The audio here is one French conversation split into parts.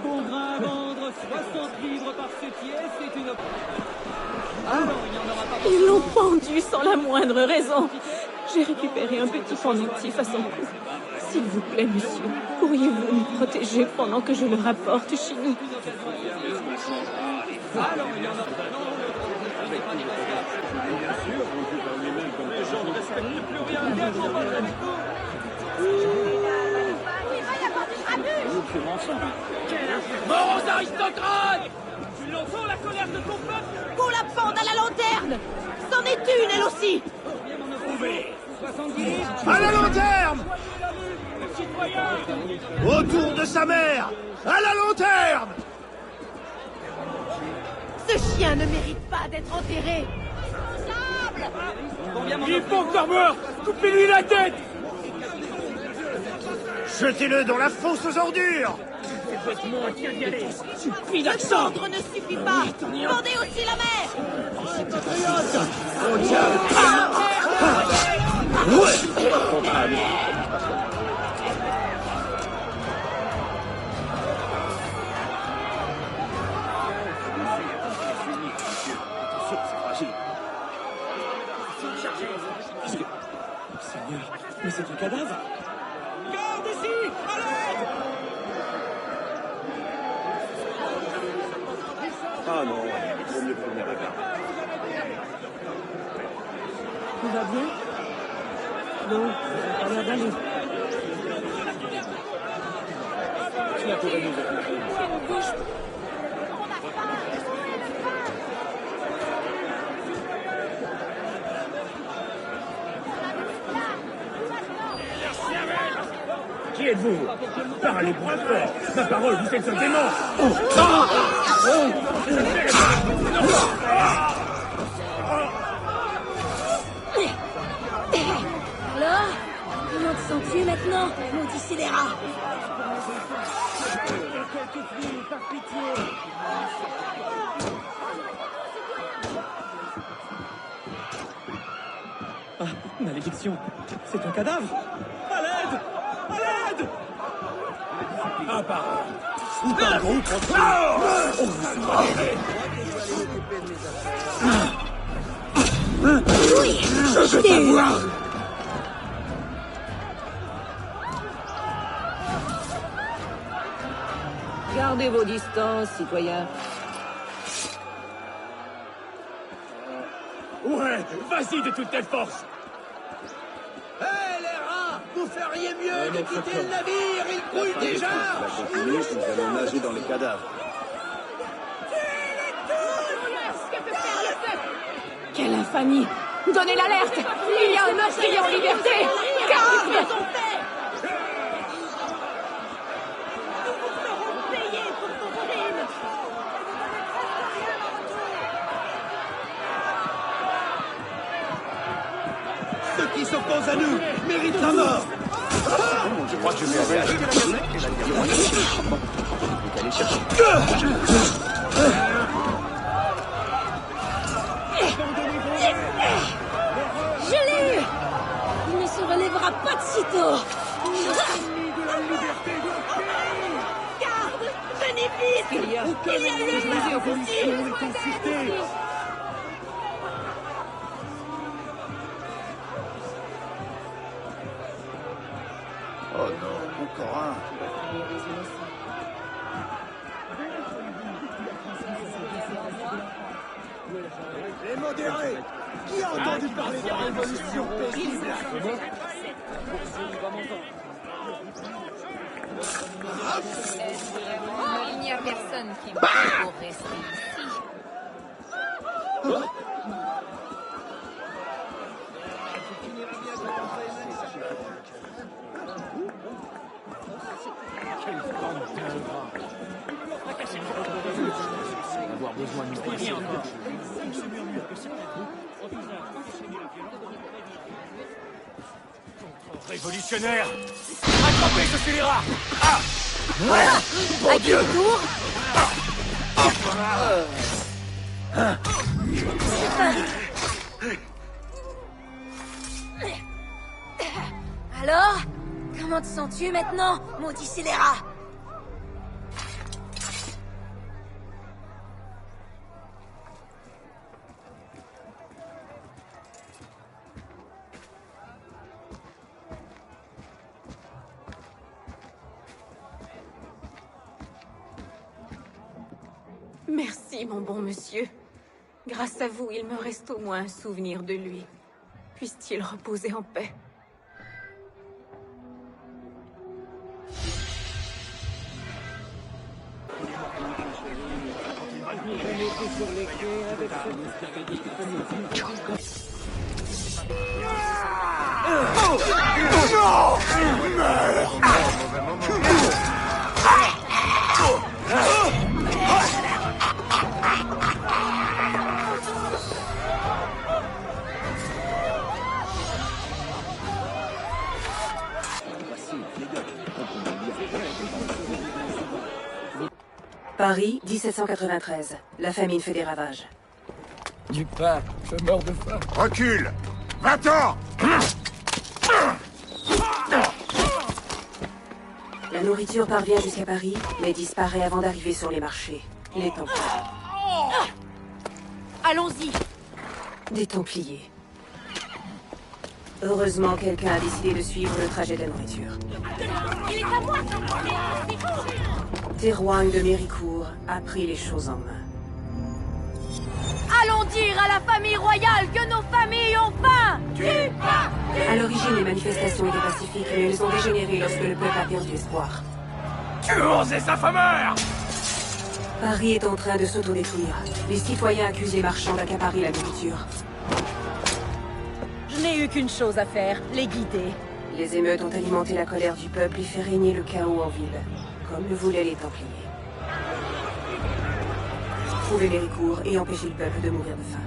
Bon grain à vendre, 60 livres par ce pièce, c'est une... Ah non, il n'y en aura pas. Ils l'ont pendu sans la moindre raison. J'ai récupéré un petit pendentif à son cou. S'il vous plaît, monsieur, pourriez-vous me protéger pendant que je le rapporte chez nous? Les gens ne respectent plus rien. Viens qu'on mange avec nous. Mort aux aristocrates! Tu l'entends, la colère de ton peuple? Qu'on la pende à la lanterne! C'en est une, elle aussi! Trouvez! 70 livres. À la lanterne! Citoyens! Autour de sa mère! À la lanterne! Ce chien ne mérite pas d'être enterré! Il est pas encore mort! Coupez-lui la tête! Jetez-le dans la fosse aux ordures! Suffit Le d'accent! tendre ne suffit pas! Pendez aussi la mer! Seigneur, mais c'est un cadavre! Garde ici! À l'aide! Ah non, vaut mieux prendre la garde. Tout va bien? Non, ça a l'air d'aller. Cela pourrait nous occuper. Qui êtes-vous? Parlez moins fort! Ma parole, vous êtes un démon! Alors? Comment te sens-tu maintenant, maudit scélérat? Ah, malédiction! C'est un cadavre! À l'aide! À l'aide! Un par un! Ou par groupe Oui! Je t'ai eu! Gardez vos distances, citoyens. Ouais! Vas-y de toutes tes forces! Hé, les rats! Vous feriez mieux de quitter le navire! Il brûle déjà! Nous allons nager dans les cadavres. Quelle infamie! Donnez l'alerte! Il y a un meurtrier en liberté! Garde! Ceux qui s'opposent à nous méritent la mort! Je crois que je vais aller acheter aller chercher. Je l'ai eu! Il ne se relèvera pas de sitôt! Garde! Venez vite! Il y a eu un Oh non, encore un. Les modérés! Qui a entendu parler de révolution paisible? Il n'y a personne qui va pour rester ici. Avoir besoin de nous. Révolutionnaire! Attrapez ce scélérat! Ah! À qui le tour? Alors? Comment te sens-tu maintenant, maudit scélérat? Merci, mon bon monsieur. Grâce à vous, il me reste au moins un souvenir de lui. Puisse-t-il reposer en paix. Paris, 1793. La famine fait des ravages. Du pain, je meurs de faim. Recule! Va-t'en! La nourriture parvient jusqu'à Paris, mais disparaît avant d'arriver sur les marchés. Les Templiers. Allons-y. Des Templiers. Heureusement, quelqu'un a décidé de suivre le trajet de la nourriture. Il est à moi. Théroigne de Méricourt a pris les choses en main. Allons dire à la famille royale que nos familles ont faim. À l'origine, les manifestations étaient pacifiques, mais elles ont dégénéré lorsque le peuple a perdu espoir. Tuons ces affameurs! Paris est en train de s'autodétruire. Les citoyens accusent les marchands d'accaparer la nourriture. Je n'ai eu qu'une chose à faire, les guider. Les émeutes ont alimenté la colère du peuple et fait régner le chaos en ville, comme le voulaient les Templiers. Trouver Méricourt et empêcher le peuple de mourir de faim.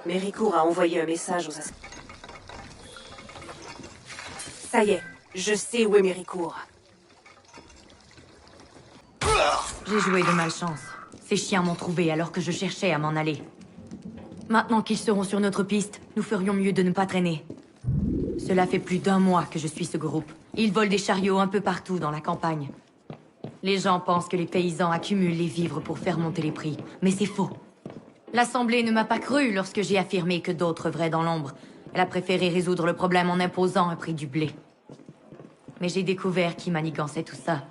Méricourt a envoyé un message aux assassins. Ça y est, je sais où est Méricourt. J'ai joué de malchance. Ces chiens m'ont trouvé alors que je cherchais à m'en aller. Maintenant qu'ils seront sur notre piste, nous ferions mieux de ne pas traîner. Cela fait plus d'1 mois que je suis ce groupe. Ils volent des chariots un peu partout dans la campagne. Les gens pensent que les paysans accumulent les vivres pour faire monter les prix, mais c'est faux. L'Assemblée ne m'a pas cru lorsque j'ai affirmé que d'autres œuvraient dans l'ombre. Elle a préféré résoudre le problème en imposant un prix du blé. Mais j'ai découvert qui manigançait tout ça.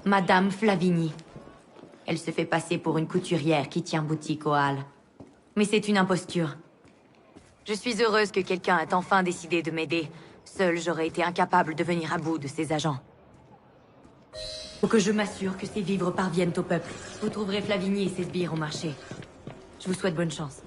Madame Flavigny. Elle se fait passer pour une couturière qui tient boutique aux Halles. Mais c'est une imposture. Je suis heureuse que quelqu'un ait enfin décidé de m'aider. Seule, j'aurais été incapable de venir à bout de ces agents. Faut que je m'assure que ces vivres parviennent au peuple. Vous trouverez Flavigny et ses sbires au marché. Je vous souhaite bonne chance.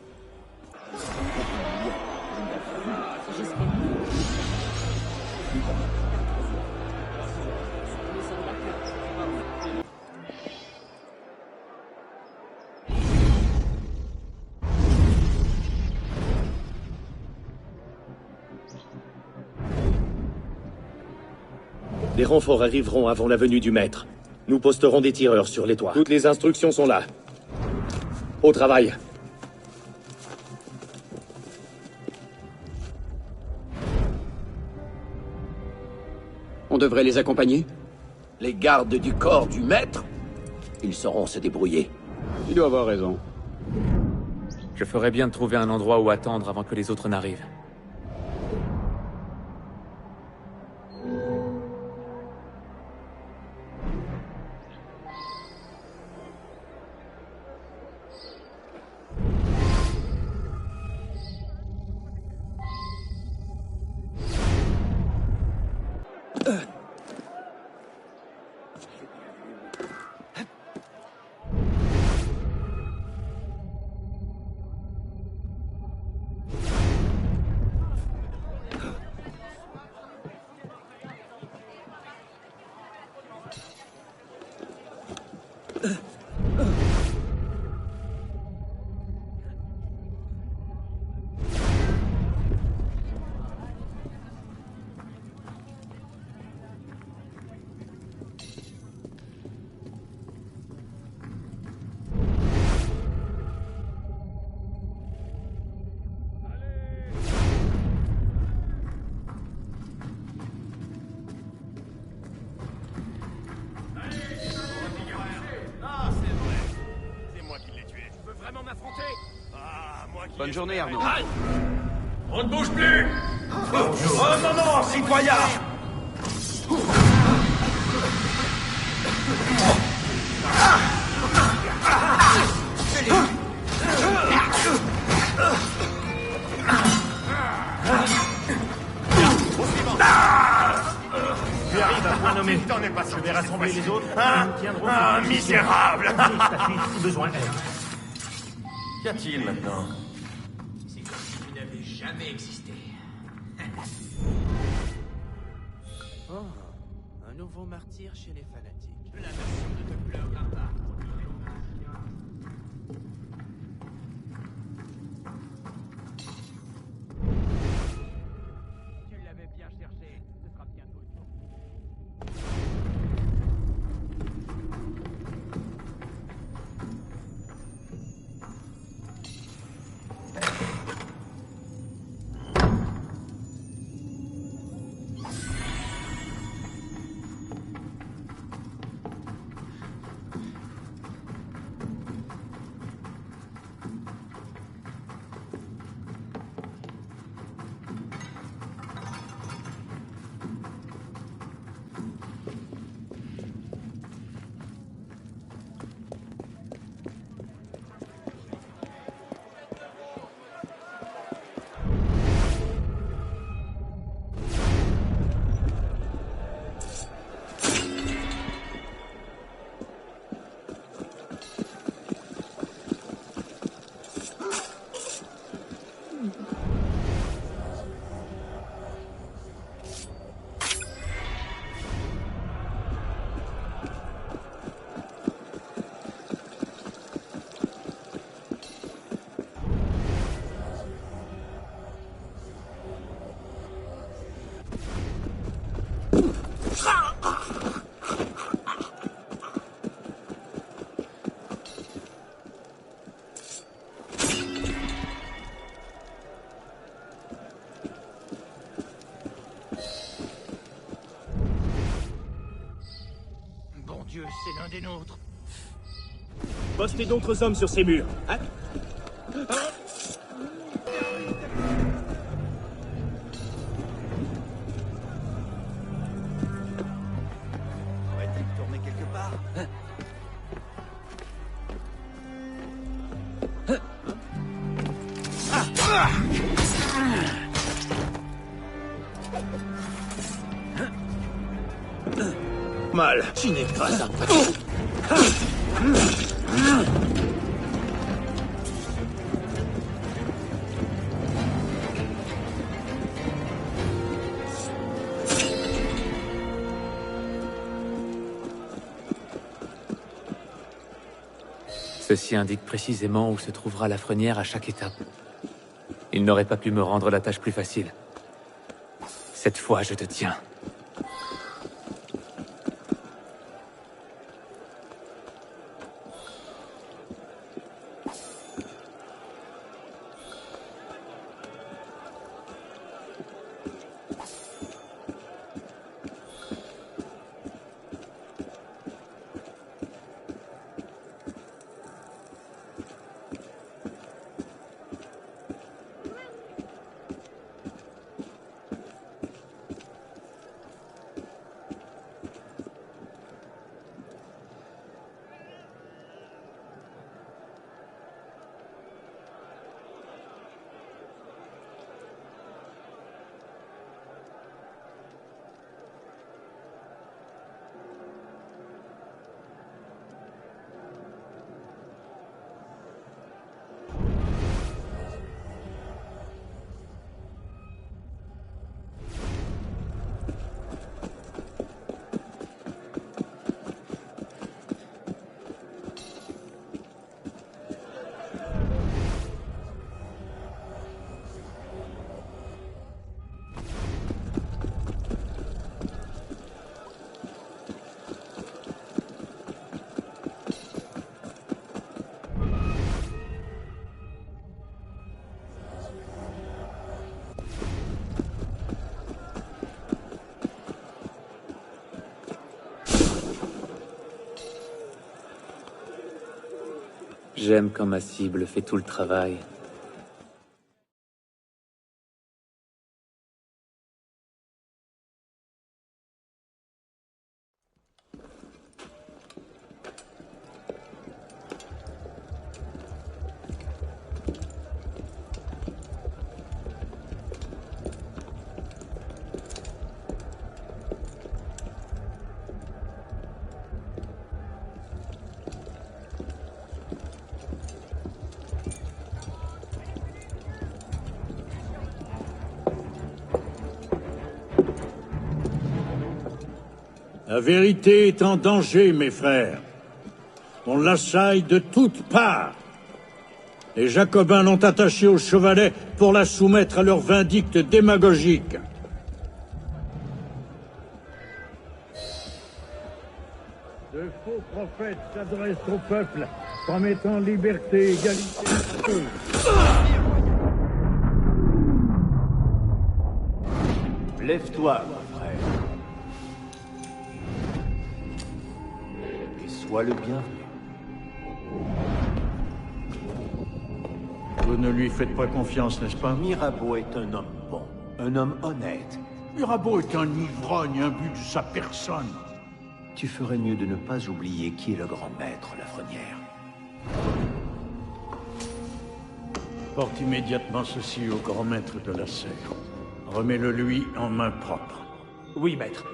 Les renforts arriveront avant la venue du maître. Nous posterons des tireurs sur les toits. Toutes les instructions sont là. Au travail. On devrait les accompagner? Les gardes du corps du maître? Ils sauront se débrouiller. Il doit avoir raison. Je ferais bien de trouver un endroit où attendre avant que les autres n'arrivent. Bonne journée, Arnaud. On ne bouge plus! Oh non, non, citoyen! Tu arrives à point nommé. T'en es pas Je vais rassembler les autres. Nous tiendrons Ah, cette misérable! si besoin est. Qu'y a-t-il maintenant? C'est comme si tu n'avais jamais existé. Oh, un nouveau martyr chez les fanatiques. La nation ne te pleurera pas. Tu l'avais bien cherché. Ce sera bientôt le tour. Bon Dieu, c'est l'un des nôtres. Postez d'autres hommes sur ces murs. Hein? Aurait-il tourné quelque part? Mal. Tu n'es pas un patron. Ceci indique précisément où se trouvera la Frenière à chaque étape. Il n'aurait pas pu me rendre la tâche plus facile. Cette fois, je te tiens. J'aime quand ma cible fait tout le travail. La vérité est en danger, mes frères. On l'assaille de toutes parts. Les Jacobins l'ont attachée au chevalet pour la soumettre à leur vindicte démagogique. De faux prophètes s'adressent au peuple, promettant liberté, égalité. Lève-toi, mon frère. Et sois le bienvenu. Vous ne lui faites pas confiance, n'est-ce pas? Mirabeau est un homme bon, un homme honnête. Mirabeau est un ivrogne, imbu de sa personne. Tu ferais mieux de ne pas oublier qui est le grand maître, Lafrenière. Porte immédiatement ceci au grand maître de la serre. Remets-le lui en main propre. Oui, maître.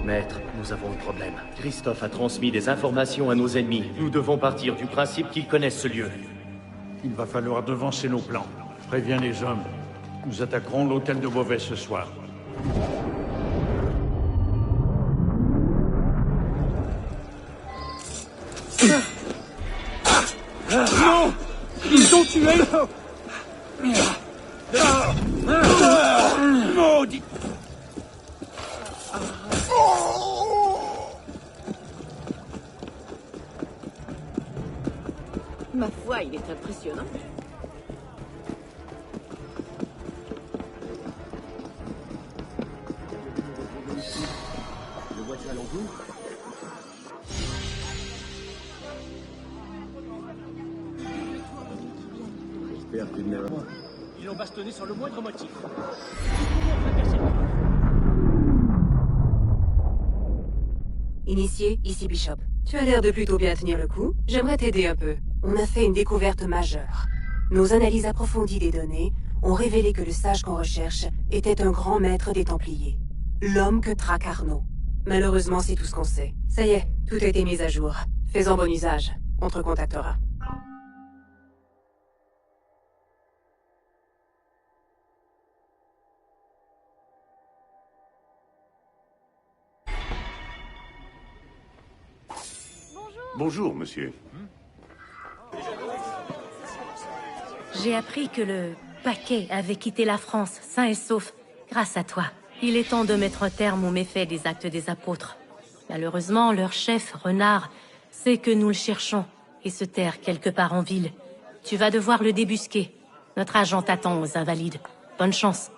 Maître, nous avons un problème. Christophe a transmis des informations à nos ennemis. Nous devons partir du principe qu'ils connaissent ce lieu. Il va falloir devancer nos plans. Préviens les hommes. Nous attaquerons l'hôtel de Beauvais ce soir. Non! Ils ont tué! Maudit! Ma foi, il est impressionnant. Le vois-tu à l'entour? J'espère qu'il n'est pas. Ils l'ont bastonné sur le moindre motif. Initié, ici Bishop. Tu as l'air de plutôt bien tenir le coup. J'aimerais t'aider un peu. On a fait une découverte majeure. Nos analyses approfondies des données ont révélé que le sage qu'on recherche était un grand maître des Templiers. L'homme que traque Arnaud. Malheureusement, c'est tout ce qu'on sait. Ça y est, tout a été mis à jour. Fais-en bon usage. On te recontactera. Bonjour, monsieur. J'ai appris que le paquet avait quitté la France, sain et sauf, grâce à toi. Il est temps de mettre un terme aux méfaits des actes des apôtres. Malheureusement, leur chef, Renard, sait que nous le cherchons et se terre quelque part en ville. Tu vas devoir le débusquer. Notre agent t'attend aux Invalides. Bonne chance.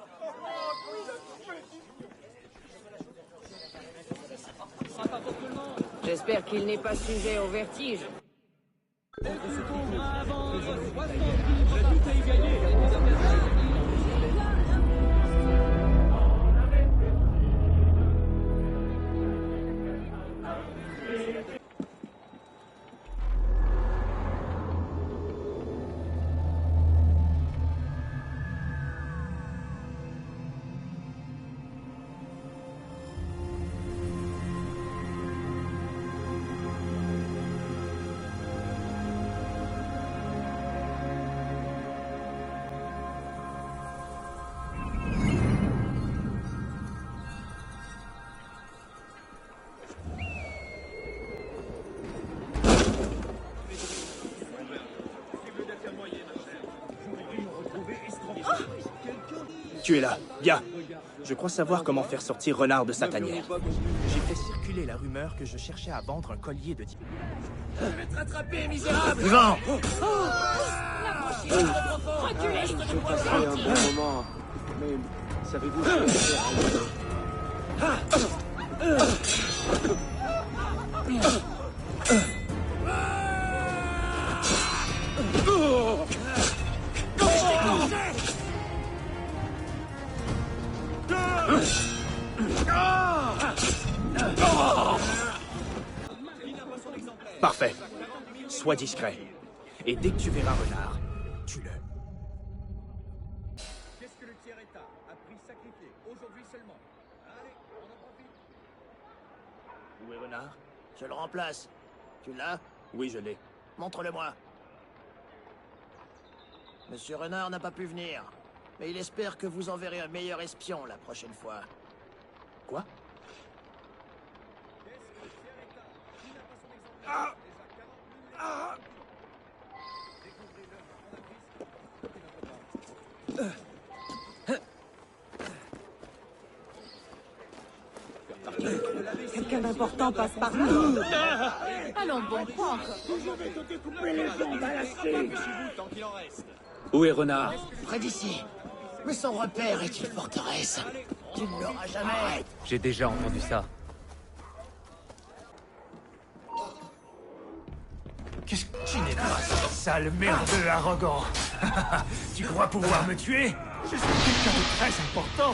J'espère qu'il n'est pas sujet au vertige. Tu es là, bien. Je crois savoir comment faire sortir Renard de sa tanière. J'ai fait circuler la rumeur que je cherchais à vendre un collier de... Je vais te rattraper, misérable! Vent! Reculez! Je passerai un bon moment, mais savez-vous ce que faire? Parfait. Sois discret. Et dès que tu verras Renard, tue-le. Qu'est-ce que le tiers-état a pris sacrifié aujourd'hui seulement? Allez, on en profite. Où est Renard? Je le remplace. Tu l'as? Oui, je l'ai. Montre-le-moi. Monsieur Renard n'a pas pu venir, mais il espère que vous enverrez un meilleur espion la prochaine fois. Quoi? Quelqu'un d'important passe par là. Allons bon point. Où est Renard? Près d'ici. Mais son repère est une forteresse. Tu ne l'auras jamais. J'ai déjà entendu ça. Qu'est-ce que tu n'es pas, sale merdeux arrogant? Tu crois pouvoir me tuer? Je suis quelqu'un de très important.